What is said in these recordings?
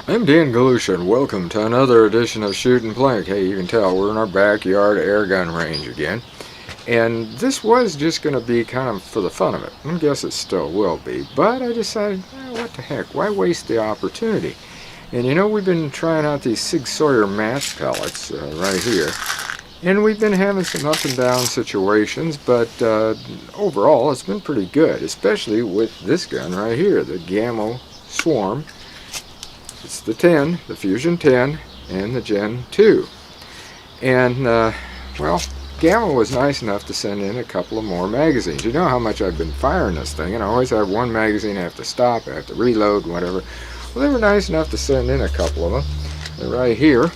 I'm Dan Galusha, and welcome to another edition of Shootin' Plink. Hey, you can tell we're in our backyard air gun range again. And this was just going to be kind of for the fun of it. I guess it still will be. But I decided, what the heck, why waste the opportunity? And you know, we've been trying out these Sig Sauer Match pellets right here. And we've been having some up and down situations, but overall it's been pretty good, especially with this gun right here, the Gamo Swarm. It's the 10, the Fusion 10, and the Gen 2. And, well, Gamo was nice enough to send in a couple of more magazines. You know how much I've been firing this thing, and I always have one magazine I have to stop, I have to reload, whatever. Well, they were nice enough to send in a couple of them. They're right here.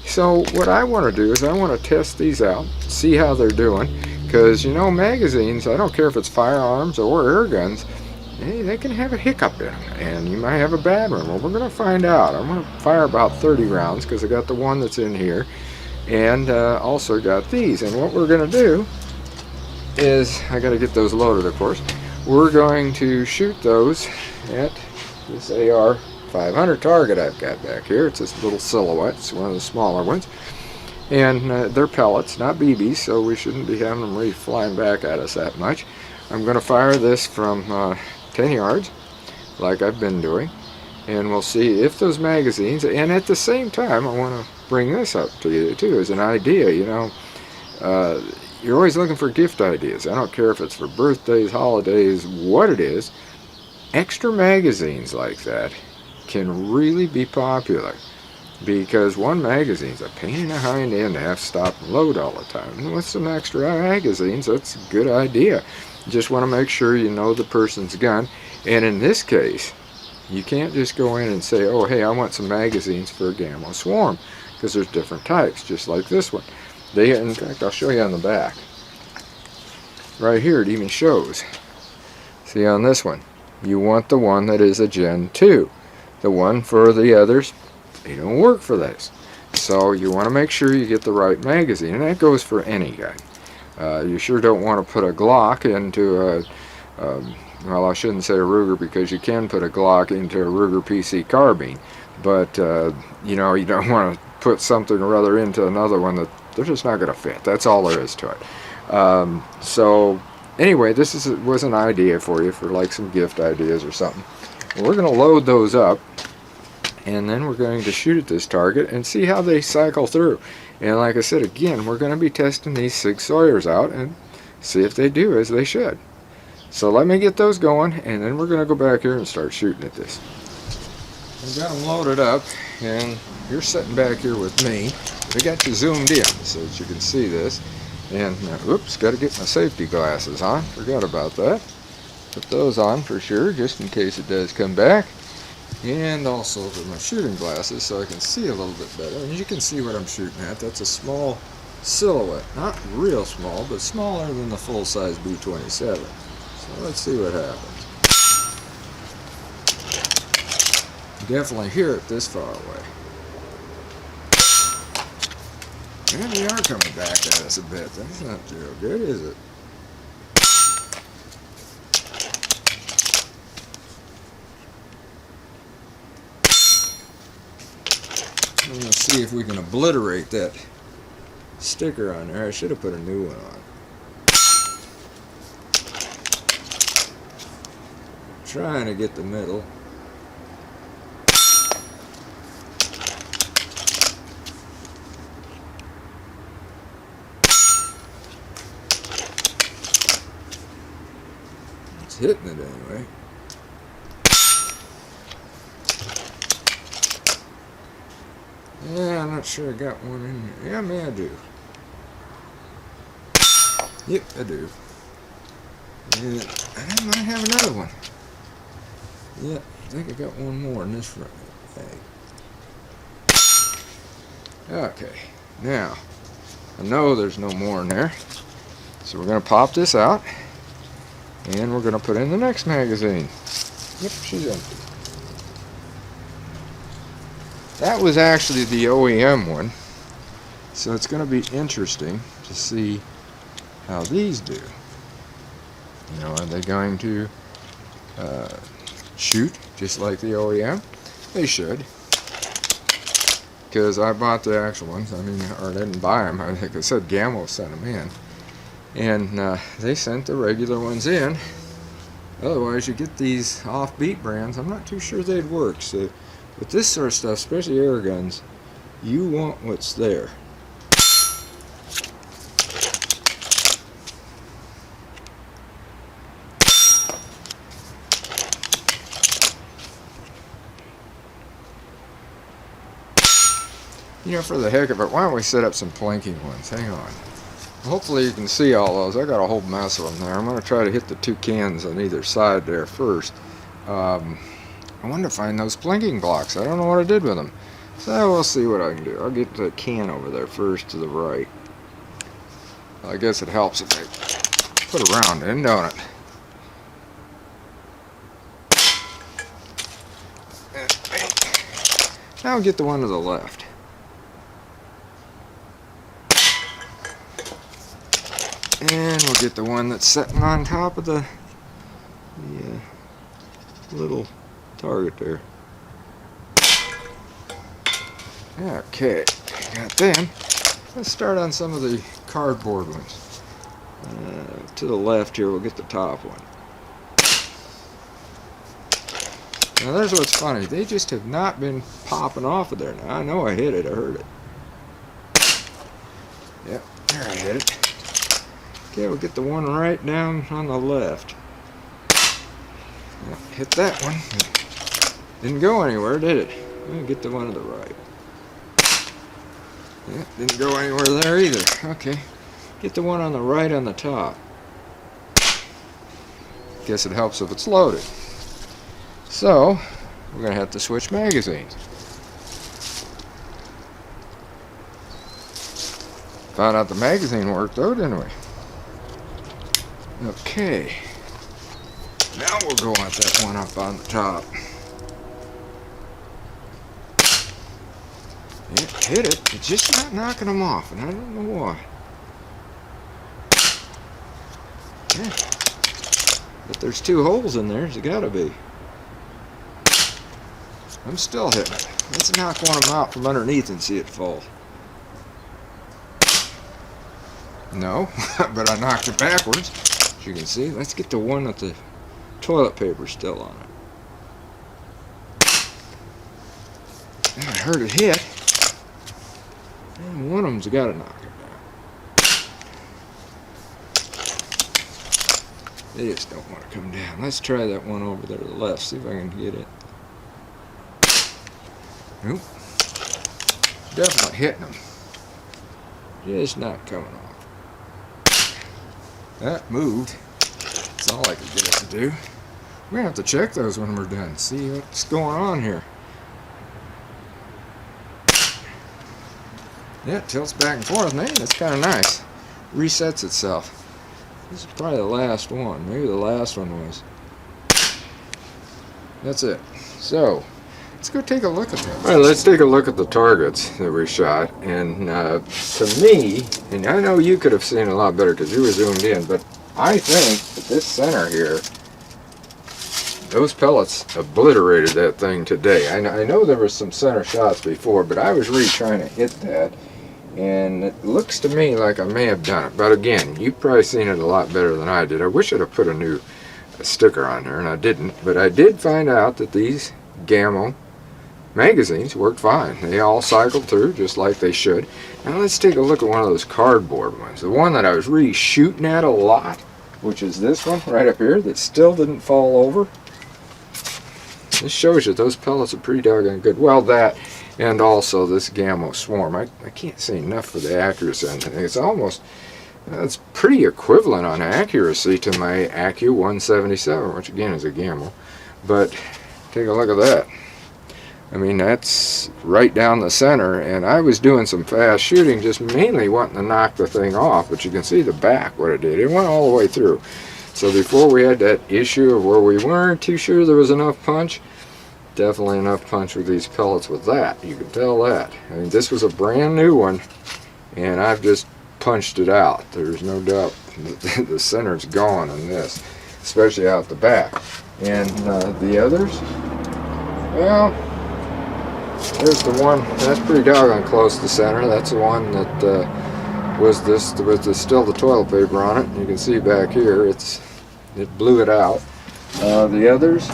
So what I want to do is I want to test these out, see how they're doing, because, you know, magazines, I don't care if it's firearms or air guns, they can have a hiccup in them, and you might have a bad one. Well, we're going to find out. I'm going to fire about 30 rounds because I got the one that's in here, and also got these. And what we're going to do is, I got to get those loaded, of course. We're going to shoot those at this AR 500 target I've got back here. It's this little silhouette. It's one of the smaller ones, and they're pellets, not BBs, so we shouldn't be having them flying back at us that much. I'm going to fire this from 10 yards, like I've been doing, and we'll see if those magazines, and at the same time I want to bring this up to you too as an idea. You know, you're always looking for gift ideas. I don't care if it's for birthdays, holidays, what it is. Extra magazines like that can really be popular, because one magazine's a pain in the hind end to have to stop and load all the time. And with some extra magazines, that's a good idea. You just want to make sure you know the person's gun. And in this case, you can't just go in and say, oh, hey, I want some magazines for a Gamo Swarm, because there's different types, just like this one. In fact, I'll show you on the back. Right here, it even shows. See, on this one, you want the one that is a Gen 2. The one for the others, they don't work for this. So you want to make sure you get the right magazine, and that goes for any gun. You sure don't want to put a Glock into a, well, I shouldn't say a Ruger, because you can put a Glock into a Ruger PC carbine, but you know, you don't want to put something or other into another one that they're just not going to fit. That's all there is to it. So anyway, this was an idea for you, for like some gift ideas or something. We're going to load those up, and then we're going to shoot at this target and see how they cycle through. And like I said, again, we're going to be testing these Sig Sauers out and see if they do as they should. So let me get those going, and then we're going to go back here and start shooting at this. I've got them loaded up, and you're sitting back here with me. I got you zoomed in so that you can see this. And, oops, got to get my safety glasses on. Forgot about that. Put those on for sure, just in case it does come back. And also for my shooting glasses so I can see a little bit better. And you can see what I'm shooting at. That's a small silhouette. Not real small, but smaller than the full-size B-27. So let's see what happens. Definitely hear it this far away. And they are coming back at us a bit. That's not real good, is it? I'm going to see if we can obliterate that sticker on there. I should have put a new one on. Trying to get the middle. It's hitting it anyway. Yeah, I'm not sure I got one in here. Yeah, man, I do. Yep, I do. And I might have another one. Yep, I think I got one more in this front. Okay, now, I know there's no more in there. So we're going to pop this out, and we're going to put in the next magazine. Yep, she's empty. That was actually the OEM one, so it's going to be interesting to see how these do. You know, are they going to shoot just like the OEM, They should. Because I bought the actual ones. I mean, or didn't buy them. I think I said Gamo sent them in. And they sent the regular ones in. Otherwise, you get these offbeat brands. I'm not too sure they'd work. So, with this sort of stuff, especially air guns, you want what's there. You know, for the heck of it, why don't we set up some plinking ones? Hang on. Hopefully you can see all those. I got a whole mess of them there. I'm going to try to hit the two cans on either side there first. I wanted to find those plinking blocks. I don't know what I did with them. So we'll see what I can do. I'll get the can over there first to the right. I guess it helps if I put a round in, don't it? Now I'll get the one to the left. And we'll get the one that's sitting on top of the little target there. Okay, got them. Let's start on some of the cardboard ones. To the left here, we'll get the top one. Now there's what's funny. They just have not been popping off of there. Now I know I hit it. I heard it. Yep, there I hit it. Okay, we'll get the one right down on the left. Yep, hit that one. Didn't go anywhere, did it? We'll get the one to the right. Yep, didn't go anywhere there either. Okay, get the one on the right on the top. Guess it helps if it's loaded. So, we're going to have to switch magazines. Found out the magazine worked though, didn't we? Okay. Now we'll go at that one up on the top. It hit it. It's just not knocking them off, and I don't know why. Yeah. If there's two holes in there, there's gotta be. I'm still hitting it. Let's knock one of them out from underneath and see it fall. No, but I knocked it backwards. As you can see, let's get the one with the toilet paper still on it. And I heard it hit. And one of them's got to knock it down. They just don't want to come down. Let's try that one over there to the left, see if I can get it. Nope. Definitely hitting them. Just not coming off. That moved. That's all I could get it to do. We're going to have to check those when we're done. See what's going on here. Yeah, it tilts back and forth. Man, that's kind of nice. Resets itself. This is probably the last one. Maybe the last one was. That's it. So, let's go take a look at that. All right, let's take a look at the targets that we shot. And to me, and I know you could have seen a lot better because you were zoomed in, but I think that this center here, those pellets obliterated that thing today. I know there were some center shots before, but I was really trying to hit that. And it looks to me like I may have done it. But again, you've probably seen it a lot better than I did. I wish I'd have put a new sticker on there, and I didn't. But I did find out that these Gamo magazines worked fine. They all cycled through just like they should. Now let's take a look at one of those cardboard ones. The one that I was really shooting at a lot, which is this one right up here that still didn't fall over. This shows you those pellets are pretty doggone good. Well, that and also this Gamo Swarm. I can't say enough for the accuracy on it. It's almost, it's pretty equivalent on accuracy to my Accu 177, which again is a Gamo. But take a look at that. I mean, that's right down the center, and I was doing some fast shooting, just mainly wanting to knock the thing off, but you can see the back, what it did. It went all the way through. So before we had that issue of where we weren't too sure there was enough punch, definitely enough punch with these pellets with that. You can tell that. I mean, this was a brand new one, and I've just punched it out. There's no doubt the center's gone on this, especially out the back. And the others, well, There's the one, that's pretty doggone close to center. That's the one that was still the toilet paper on it. You can see back here, it blew it out. The others,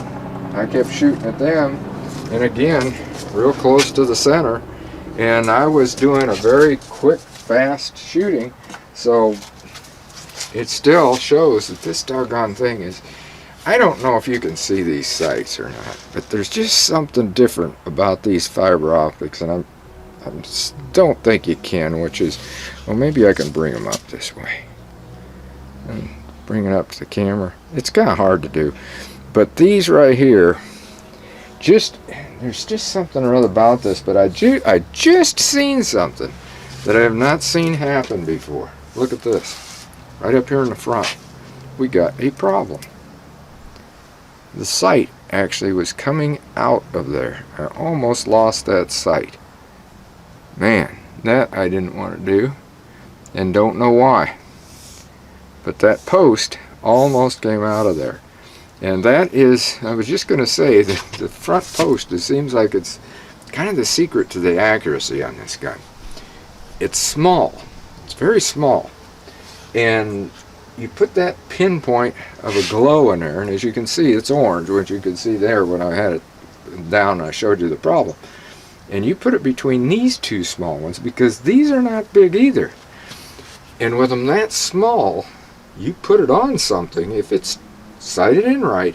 I kept shooting at them, and again, real close to the center. And I was doing a very quick, fast shooting, so it still shows that this doggone thing is, I don't know if you can see these sights or not, but there's just something different about these fiber optics, and I just don't think you can, which is, well, maybe I can bring them up this way and bring it up to the camera. It's kind of hard to do, but these right here, there's just something or other about this, but I just seen something that I have not seen happen before. Look at this, right up here in the front. We got a problem. The sight actually was coming out of there. I almost lost that sight. Man, that I didn't want to do, and don't know why. But that post almost came out of there. And that is, I was just going to say, that the front post, it seems like it's kind of the secret to the accuracy on this gun. It's small. It's very small. And you put that pinpoint of a glow in there, and as you can see, it's orange, which you can see there when I had it down and I showed you the problem. And you put it between these two small ones, because these are not big either. And with them that small, you put it on something, if it's sighted in right,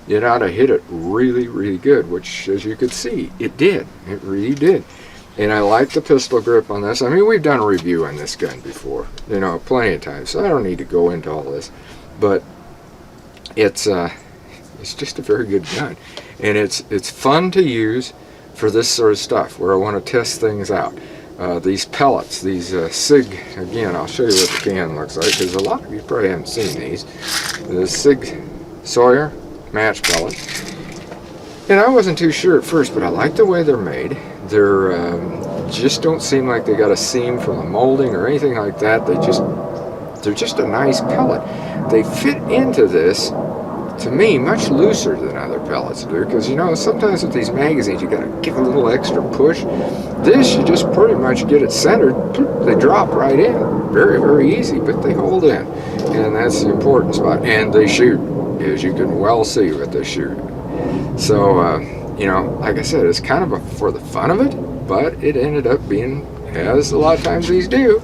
it ought to hit it really, really good, which, as you could see, it did. It really did. And I like the pistol grip on this. I mean, we've done a review on this gun before, you know, plenty of times, so I don't need to go into all this. But it's just a very good gun, and it's fun to use for this sort of stuff where I want to test things out. These pellets, these Sig, again, I'll show you what the can looks like, because a lot of you probably haven't seen these. The Sig Sauer Match pellets. And I wasn't too sure at first, but I like the way they're made. They're just don't seem like they got a seam from the molding or anything like that. They're just a nice pellet. They fit into this, to me, much looser than other pellets do, because, you know, sometimes with these magazines you got to give a little extra push. This, you just pretty much get it centered, they drop right in. Very, very easy, but they hold in, and that's the important spot. And they shoot, as you can well see what they shoot. So, you know, like I said, it's kind of for the fun of it, but it ended up being, as a lot of times these do,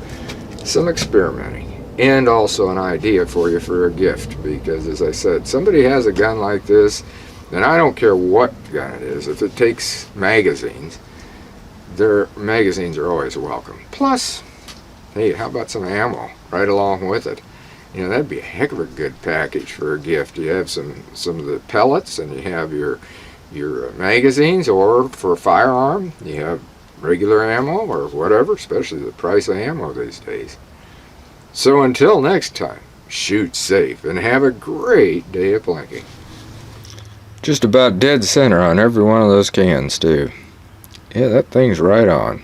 some experimenting. And also an idea for you for a gift, because, as I said, somebody has a gun like this, and I don't care what gun it is, if it takes magazines, their magazines are always welcome. Plus, hey, how about some ammo right along with it? You know, that'd be a heck of a good package for a gift. You have some of the pellets, and you have your magazines, or for a firearm, you have regular ammo or whatever, especially the price of ammo these days. So until next time, shoot safe and have a great day of plinking. Just about dead center on every one of those cans too. Yeah, that thing's right on.